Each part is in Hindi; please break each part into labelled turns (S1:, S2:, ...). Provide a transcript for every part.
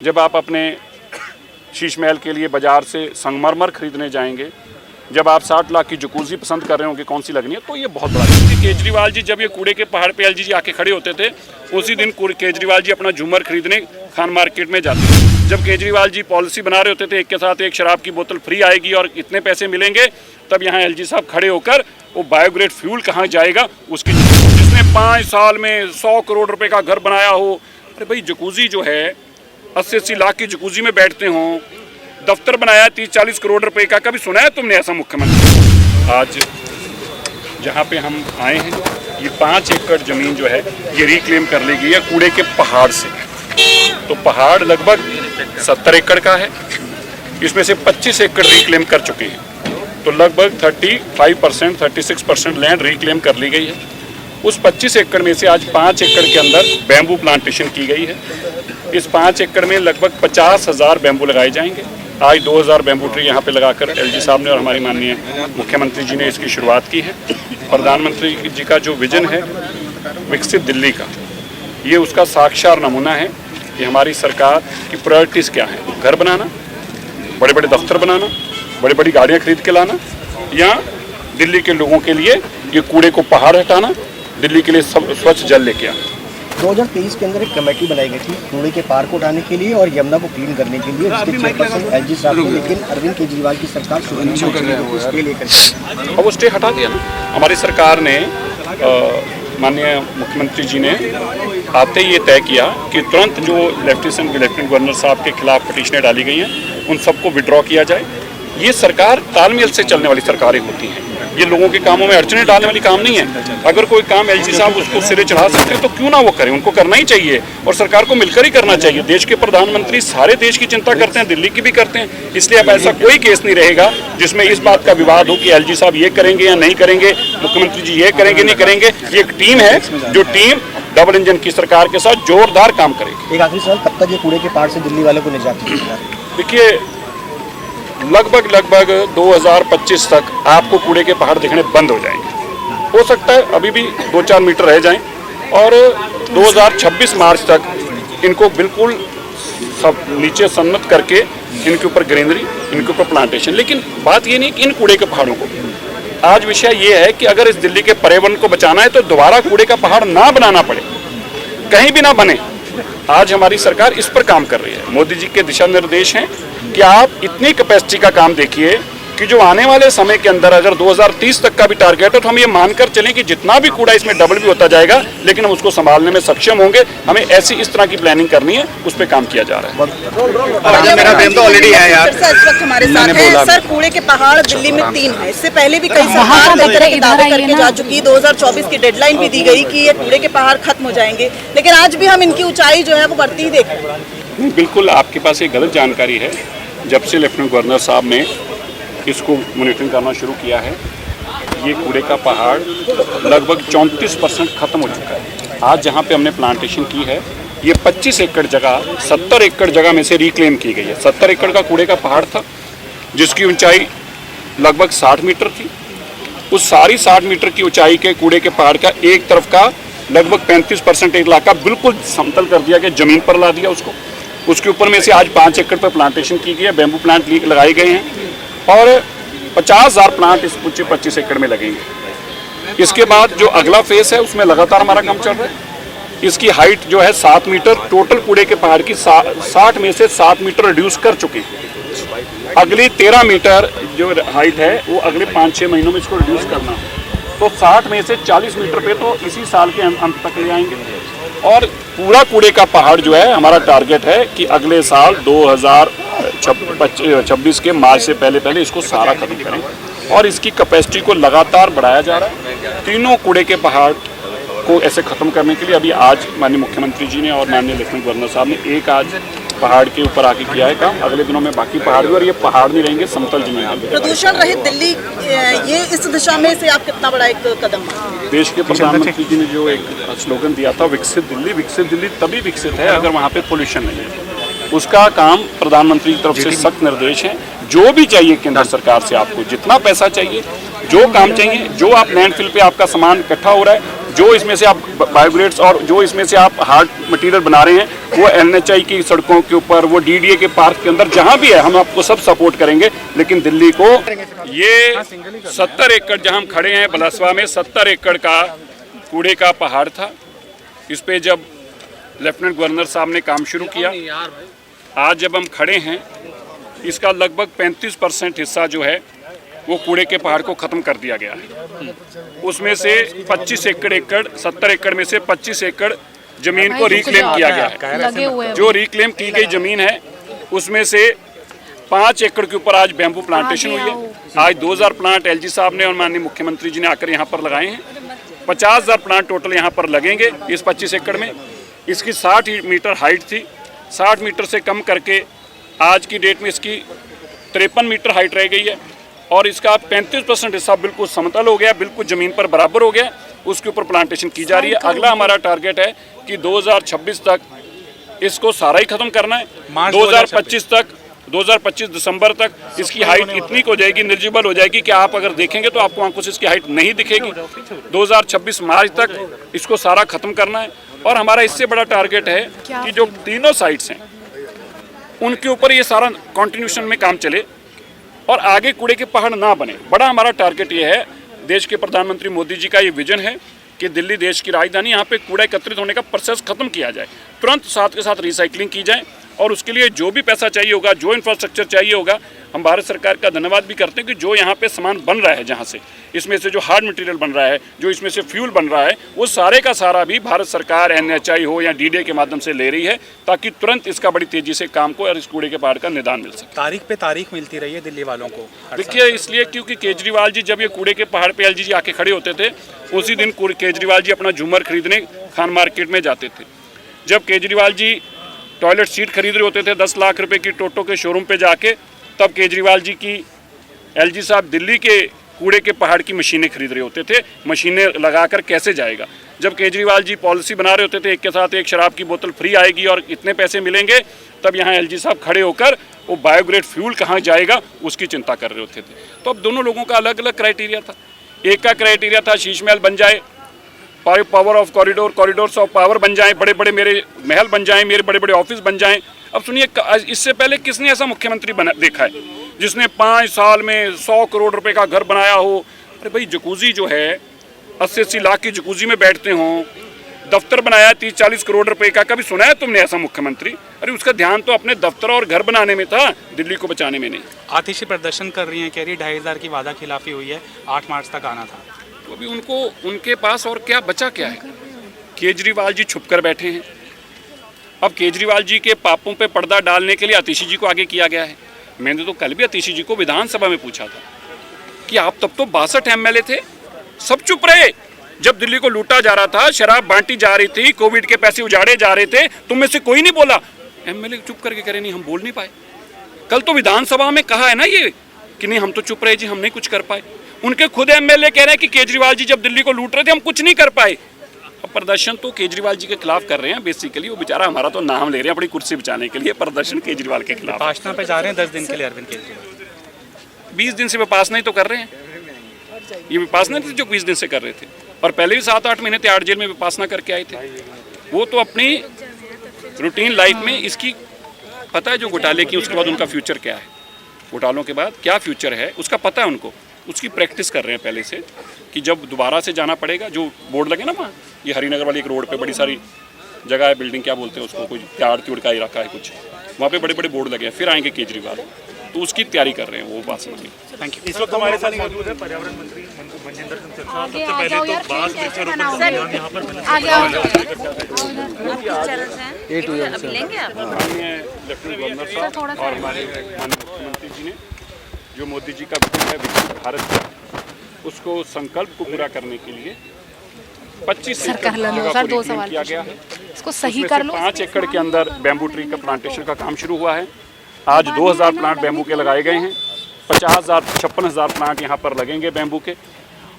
S1: जब आप अपने शीश महल के लिए बाज़ार से संगमरमर खरीदने जाएंगे, जब आप 60 लाख की जकूज़ी पसंद कर रहे हो कि कौन सी लगनी है, तो ये बहुत बड़ा है। केजरीवाल जी जब ये कूड़े के पहाड़ पे एलजी जी आके खड़े होते थे, उसी दिन केजरीवाल जी अपना झूमर खरीदने खान मार्केट में जाते थे। जब केजरीवाल जी पॉलिसी बना रहे होते थे एक के साथ एक शराब की बोतल फ्री आएगी और इतने पैसे मिलेंगे, तब यहाँ एलजी साहब खड़े होकर वो बायोग्रेड फ्यूल कहाँ जाएगा उसकी, जिसने 5 साल में 100 करोड़ रुपये का घर बनाया हो। अरे भाई, जकूज़ी जो है 80-80 लाख की जकूज़ी में बैठते हों, दफ्तर बनाया 30-40 करोड़ रुपए का, कभी सुना है तुमने ऐसा मुख्यमंत्री? आज जहाँ पे हम आए हैं, ये 5 एकड़ ज़मीन जो है ये रिक्लेम कर ली गई है कूड़े के पहाड़ से। तो पहाड़ लगभग 70 एकड़ का है, इसमें से 25 एकड़ रिक्लेम कर चुके हैं, तो लगभग 35% 36% लैंड रिक्लेम कर ली गई है। उस 25 एकड़ में से आज 5 एकड़ के अंदर बैम्बू प्लांटेशन की गई है। इस 5 एकड़ में लगभग 50,000 बैम्बू लगाए जाएंगे। आज 2,000 बैम्बू ट्री यहाँ पे लगाकर एलजी साहब ने और हमारी माननीय मुख्यमंत्री जी ने इसकी शुरुआत की है। प्रधानमंत्री जी का जो विजन है विकसित दिल्ली का, ये उसका साक्षात नमूना है कि हमारी सरकार की प्रायोरिटीज़ क्या है। घर बनाना, बड़े बड़े दफ्तर बनाना, बड़ी बड़ी गाड़ियाँ खरीद के लाना, या दिल्ली के लोगों के लिए ये कूड़े को पहाड़ हटाना, दिल्ली के लिए स्वच्छ जल लेके आना।
S2: 2023 के अंदर एक कमेटी बनाई गई थी कूड़े के पहाड़ को उठाने के लिए और यमुना को क्लीन करने के लिए, जिसके चेयरपर्सन एलजी साहब थे, लेकिन अरविंद केजरीवाल की सरकार स्टे लेकर
S1: अब वो स्टे हटा दिया ना। हमारी सरकार ने माननीय मुख्यमंत्री जी ने आते ही ये तय किया कि तुरंत जो लेफ्टिनेंट गवर्नर साहब के खिलाफ पिटीशनें डाली गई हैं उन सबको विड्रॉ किया जाए। ये सरकार तालमेल से चलने वाली सरकारें होती हैं, ये लोगों के कामों में अड़चने डालने वाली काम नहीं है। अगर कोई काम एलजी साहब उसको सिरे चढ़ा सकते हैं तो क्यों ना वो करें, उनको करना ही चाहिए और सरकार को मिलकर ही करना चाहिए। देश के प्रधानमंत्री सारे देश की चिंता करते हैं, दिल्ली की भी करते हैं, इसलिए अब ऐसा कोई केस नहीं रहेगा जिसमें इस बात का विवाद हो कि एलजी साहब ये करेंगे या नहीं करेंगे, मुख्यमंत्री जी ये करेंगे नहीं करेंगे। ये एक टीम है, जो टीम डबल इंजन की सरकार के साथ जोरदार काम करेगी।
S2: एक आखिरी सवाल, कब तक ये कूड़े के पहाड़ से दिल्ली वालों को निजात मिलेगा?
S1: देखिए, लगभग 2025 तक आपको कूड़े के पहाड़ दिखने बंद हो जाएंगे। हो सकता है अभी भी 2-4 मीटर रह जाएं और 2026 मार्च तक इनको बिल्कुल सब नीचे सन्नत करके इनके ऊपर ग्रीनरी, इनके ऊपर प्लांटेशन। लेकिन बात ये नहीं कि इन कूड़े के पहाड़ों को, आज विषय ये है कि अगर इस दिल्ली के पर्यावरण को बचाना है तो दोबारा कूड़े का पहाड़ ना बनाना पड़े, कहीं भी ना बने। आज हमारी सरकार इस पर काम कर रही है। मोदी जी के दिशा निर्देश हैं कि आप इतनी कैपेसिटी का काम देखिए कि जो आने वाले समय के अंदर अगर 2030 तक का भी टारगेट हो तो हम ये मानकर चलें कि जितना भी कूड़ा इसमें डबल भी होता जाएगा, लेकिन हम उसको संभालने में सक्षम होंगे। हमें ऐसी इस तरह की प्लानिंग करनी है, उस पर काम किया जा रहा है।
S3: मेरा प्रेम तो ऑलरेडी है यार।
S4: सर, इस वक्त हमारे साथ है सर, कूड़े के पहाड़ दिल्ली में 3 है। इससे पहले भी कई सरकार कई तरह के दावे करके जा चुकी। 2024 की डेडलाइन भी दी गई कि ये कूड़े के पहाड़ खत्म हो जाएंगे, लेकिन आज भी हम इनकी ऊंचाई जो है वो बढ़ती ही देख रहे हैं।
S1: बिल्कुल, आपके पास एक गलत जानकारी है। जब से लेफ्टिनेंट गवर्नर साहब ने इसको मॉनिटरिंग करना शुरू किया है, ये कूड़े का पहाड़ लगभग 34% खत्म हो चुका है। आज जहाँ पे हमने प्लांटेशन की है, ये 25 एकड़ जगह 70 एकड़ जगह में से रिक्लेम की गई है। 70 एकड़ का कूड़े का पहाड़ था जिसकी ऊंचाई लगभग 60 मीटर थी। उस सारी 60 मीटर की ऊंचाई के कूड़े के पहाड़ का एक तरफ का लगभग 35% इलाका बिल्कुल समतल कर दिया गया, ज़मीन पर ला दिया उसको। उसके ऊपर में से आज 5 एकड़ पर प्लांटेशन की गई है, बैम्बू प्लांट लगाए गए हैं और 50,000 प्लांट इस पूरे 25 एकड़ में लगेंगे। इसके बाद जो अगला फेस है उसमें लगातार हमारा काम चल रहा है। इसकी हाइट जो है 7 मीटर, टोटल कूड़े के पहाड़ की 60 में से 7 मीटर रिड्यूस कर चुके हैं। अगली 13 मीटर जो हाइट है वो अगले 5-6 महीनों में इसको रिड्यूस करना है, तो 60 में से 40 मीटर पे तो इसी साल के अंत तक ले आएंगे। और पूरा कूड़े का पहाड़ जो है, हमारा टारगेट है कि अगले साल 2026 के मार्च से पहले इसको सारा खत्म करें और इसकी कैपेसिटी को लगातार बढ़ाया जा रहा है। तीनों कूड़े के पहाड़ को ऐसे ख़त्म करने के लिए अभी आज माननीय मुख्यमंत्री जी ने और माननीय लेफ्टिनेंट गवर्नर साहब ने एक आज पहाड़ के ऊपर आके किया है काम। अगले दिनों में बाकी पहाड़ भी, और ये पहाड़ नहीं रहेंगे, समतल जमीन।
S4: प्रदूषण रहित दिल्ली, ये इस दिशा में से आप कितना बड़ा एक कदम?
S1: देश के प्रधानमंत्री जी ने जो एक स्लोगन दिया था, विकसित दिल्ली तभी विकसित है अगर वहाँ पे पोल्यूशन नहीं है। उसका काम प्रधानमंत्री की तरफ से सख्त निर्देश हैं। जो भी चाहिए केंद्र सरकार से, आपको जितना पैसा चाहिए, जो काम चाहिए, जो आप लैंडफिल पे आपका सामान इकट्ठा हो रहा है जो इसमें से आप बायोग्रेड्स और जो इसमें से आप हार्ड मटेरियल बना रहे हैं वो NHI की सड़कों के ऊपर, वो DDA के पार्क के अंदर जहां भी है हम आपको सब सपोर्ट करेंगे। लेकिन दिल्ली को ये 70 एकड़ जहां हम खड़े हैं बलसवा में 70 एकड़ का कूड़े का पहाड़ था। इस पे जब लेफ्टिनेंट गवर्नर साहब ने काम शुरू किया, आज जब हम खड़े हैं इसका लगभग 35% हिस्सा जो है वो कूड़े के पहाड़ को ख़त्म कर दिया गया है। उसमें से 25 एकड़ 70 एकड़ में से 25 एकड़ ज़मीन को रिक्लेम किया गया है। जो रिक्लेम की गई ज़मीन है उसमें से 5 एकड़ के ऊपर आज बैम्बू प्लांटेशन हुई है। आज 2000 प्लांट LG साहब ने और माननीय मुख्यमंत्री जी ने आकर यहाँ पर लगाए हैं। 50,000 प्लांट टोटल यहाँ पर लगेंगे इस 25 एकड़ में। इसकी 60 मीटर हाइट थी, 60 मीटर से कम करके आज की डेट में इसकी 53 मीटर हाइट रह गई है और इसका 35% हिस्सा बिल्कुल समतल हो गया, बिल्कुल ज़मीन पर बराबर हो गया। उसके ऊपर प्लांटेशन की जा रही है। अगला हमारा टारगेट है कि 2026 तक इसको सारा ही ख़त्म करना है। 2025 दिसंबर तक इसकी हाइट इतनी हो जाएगी, निर्जिबल हो जाएगी कि आप अगर देखेंगे तो आपको आंखों से इसकी हाइट नहीं दिखेगी। 2026 मार्च तक इसको सारा ख़त्म करना है। और हमारा इससे बड़ा टारगेट है कि जो तीनों साइट्स हैं उनके ऊपर ये सारा कॉन्टिन्यूशन में काम चले और आगे कूड़े के पहाड़ ना बने। बड़ा हमारा टारगेट ये है, देश के प्रधानमंत्री मोदी जी का ये विजन है कि दिल्ली देश की राजधानी, यहाँ पे कूड़ा एकत्रित होने का प्रोसेस खत्म किया जाए, तुरंत साथ के साथ रिसाइकलिंग की जाए और उसके लिए जो भी पैसा चाहिए होगा, जो इंफ्रास्ट्रक्चर चाहिए होगा, हम भारत सरकार का धन्यवाद भी करते हैं कि जो यहाँ पे सामान बन रहा है, जहाँ से इसमें से जो हार्ड मटेरियल बन रहा है, जो इसमें से फ्यूल बन रहा है, वो सारे का सारा भी भारत सरकार NHI हो या DDA के माध्यम से ले रही है ताकि तुरंत इसका बड़ी तेजी से काम को और इस कूड़े के पहाड़ का निदान मिल सके।
S3: तारीख पे तारीख मिलती रही है दिल्ली वालों को।
S1: देखिए, इसलिए क्योंकि केजरीवाल जी जब ये कूड़े के पहाड़ पे LG जी आके खड़े होते थे, उसी दिन केजरीवाल जी अपना झूमर खरीदने खान मार्केट में जाते थे। जब केजरीवाल जी टॉयलेट सीट खरीद रहे होते थे 10 लाख रुपए की टोटो के शोरूम पे जाके, तब केजरीवाल जी की LG साहब दिल्ली के कूड़े के पहाड़ की मशीनें खरीद रहे होते थे। मशीनें लगाकर कैसे जाएगा? जब केजरीवाल जी पॉलिसी बना रहे होते थे एक के साथ एक शराब की बोतल फ्री आएगी और इतने पैसे मिलेंगे, तब यहाँ LG साहब खड़े होकर वो बायोग्रेड फ्यूल कहाँ जाएगा उसकी चिंता कर रहे होते थे। तो अब दोनों लोगों का अलग अलग क्राइटेरिया था। एक का क्राइटेरिया था शीश महल बन जाए, power of corridor, corridors of power बन जाएं, बड़े बड़े मेरे महल बन जाएं, मेरे बड़े बड़े ऑफिस बन जाएं। अब सुनिए, इससे पहले किसने ऐसा मुख्यमंत्री देखा है जिसने 5 साल में 100 करोड़ रुपए का घर बनाया हो? अरे भाई, जकूजी जो है 80-80 लाख की जकूजी में बैठते हों, दफ्तर बनाया 30-40 करोड़ रुपए का, कभी सुना है तुमने ऐसा मुख्यमंत्री? अरे उसका ध्यान तो अपने दफ्तर और घर बनाने में था, दिल्ली को बचाने में नहीं।
S3: आतिशी प्रदर्शन कर रही हैं, कह रही 2,500 की वादा खिलाफी हुई है, 8 मार्च तक आना था।
S1: तो अभी उनको, उनके पास और क्या बचा क्या है? केजरीवाल जी छुप कर बैठे हैं। अब केजरीवाल जी के पापों पे पर्दा डालने के लिए आतिशी जी को आगे किया गया है। मैंने तो कल भी आतिशी जी को विधानसभा में पूछा था कि आप तब तो 62 MLA थे, सब चुप रहे जब दिल्ली को लूटा जा रहा था, शराब बांटी जा रही थी, कोविड के पैसे उजाड़े जा रहे थे, तुम में से कोई नहीं बोला। MLA चुप करके कह रहे नहीं हम बोल नहीं पाए। कल तो विधानसभा में कहा है ना ये कि नहीं हम तो चुप रहे जी, हम नहीं कुछ कर पाए। उनके खुद MLA कह रहे हैं कि केजरीवाल जी जब दिल्ली को लूट रहे थे हम कुछ नहीं कर पाए। अब प्रदर्शन तो केजरीवाल जी के खिलाफ कर रहे हैं बेसिकली। वो बेचारा हमारा तो नाम ले रहे हैं अपनी कुर्सी बचाने के लिए, प्रदर्शन केजरीवाल के खिलाफ।
S3: विपासना पे जा रहे हैं 10 दिन के लिए अरविंद केजरीवाल।
S1: 20 दिन से विपासना ही तो कर रहे हैं। ये विपासना थी जो 20 दिन से कर रहे थे, और पहले भी 7-8 महीने तिहाड़ जेल में विपासना करके आए थे। वो तो अपनी रूटीन लाइफ में इसकी पता है जो घोटाले की, उसके बाद उनका फ्यूचर क्या है, घोटालों के बाद क्या फ्यूचर है उसका पता है उनको। उसकी प्रैक्टिस कर रहे हैं पहले से कि जब दोबारा से जाना पड़ेगा, जो बोर्ड लगे ना वहाँ, ये हरिनगर वाली एक रोड पे बड़ी सारी जगह है, बिल्डिंग क्या बोलते हैं उसको, कोई त्याड़ का इलाका है कुछ, वहाँ पे बड़े बड़े बोर्ड लगे हैं, फिर आएंगे केजरीवाल, तो उसकी तैयारी कर रहे हैं वो बात समझ।
S3: Thank you.
S5: इस वक्त हमारे साथ मौजूद है पर्यावरण मंत्री मनजिंदर सिंह सिरसा। सबसे पहले तो बांस वृक्षारोपण यहाँ पर
S1: लेफ्टिनेंट गवर्नर साहब और हमारे मुख्यमंत्री जी ने जो मोदी जी का विजन है विकसित भारत का, उसको संकल्प को पूरा करने के लिए 25 एकड़ किया गया है।
S6: इसको सही कर लो।
S1: 5 एकड़ के अंदर बैम्बू ट्री का प्लांटेशन का काम शुरू हुआ है। आज 2000 प्लांट बैम्बू के लगाए गए हैं। 56,000 प्लांट यहाँ पर लगेंगे बैम्बू के।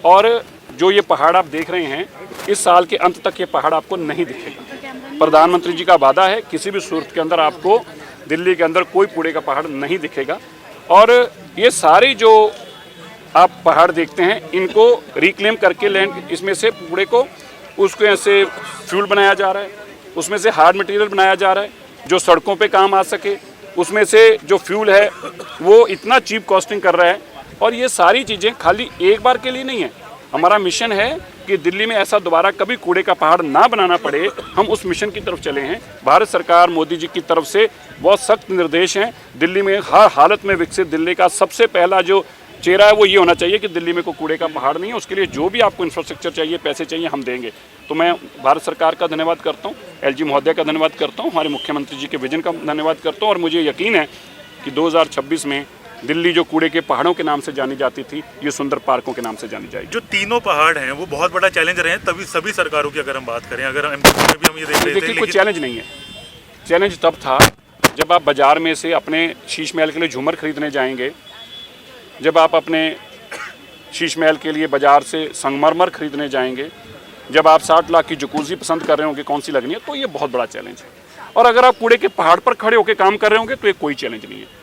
S1: और जो ये पहाड़ आप देख रहे हैं, इस साल के अंत तक ये पहाड़ आपको नहीं दिखेगा। प्रधानमंत्री जी का वादा है किसी भी सूरत के अंदर आपको दिल्ली के अंदर कोई कूड़े का पहाड़ नहीं दिखेगा। और ये सारी जो आप पहाड़ देखते हैं इनको रिक्लेम करके लैंड, इसमें से कूड़े को उसको ऐसे फ्यूल बनाया जा रहा है, उसमें से हार्ड मटेरियल बनाया जा रहा है जो सड़कों पे काम आ सके, उसमें से जो फ्यूल है वो इतना चीप कॉस्टिंग कर रहा है। और ये सारी चीज़ें खाली एक बार के लिए नहीं है, हमारा मिशन है कि दिल्ली में ऐसा दोबारा कभी कूड़े का पहाड़ ना बनाना पड़े। हम उस मिशन की तरफ चले हैं। भारत सरकार मोदी जी की तरफ से बहुत सख्त निर्देश हैं। दिल्ली में हर हालत में विकसित दिल्ली का सबसे पहला जो चेहरा है वो ये होना चाहिए कि दिल्ली में कोई कूड़े का पहाड़ नहीं है। उसके लिए जो भी आपको इंफ्रास्ट्रक्चर चाहिए, पैसे चाहिए, हम देंगे। तो मैं भारत सरकार का धन्यवाद करता हूँ, एलजी महोदय का धन्यवाद करता हूँ, हमारे मुख्यमंत्री जी के विजन का धन्यवाद करता हूँ। और मुझे यकीन है कि 2026 में दिल्ली जो कूड़े के पहाड़ों के नाम से जानी जाती थी, ये सुंदर पार्कों के नाम से जानी जाएगी।
S5: जो तीनों पहाड़ हैं वो बहुत बड़ा चैलेंज रहे हैं तभी सभी सरकारों की, अगर हम बात करें, अगर एमपी में भी हम ये देख रहे थे।
S1: देखिए, कोई चैलेंज नहीं है। चैलेंज तब था जब आप बाजार में से अपने शीश महल के लिए झूमर खरीदने जाएंगे, जब आप अपने शीश महल के लिए बाजार से संगमरमर खरीदने जाएंगे, जब आप 60 लाख की जकूजी पसंद कर रहे होंगे कौन सी लगनी है, तो ये बहुत बड़ा चैलेंज है। और अगर आप कूड़े के पहाड़ पर खड़े होकर काम कर रहे होंगे तो ये कोई चैलेंज नहीं है।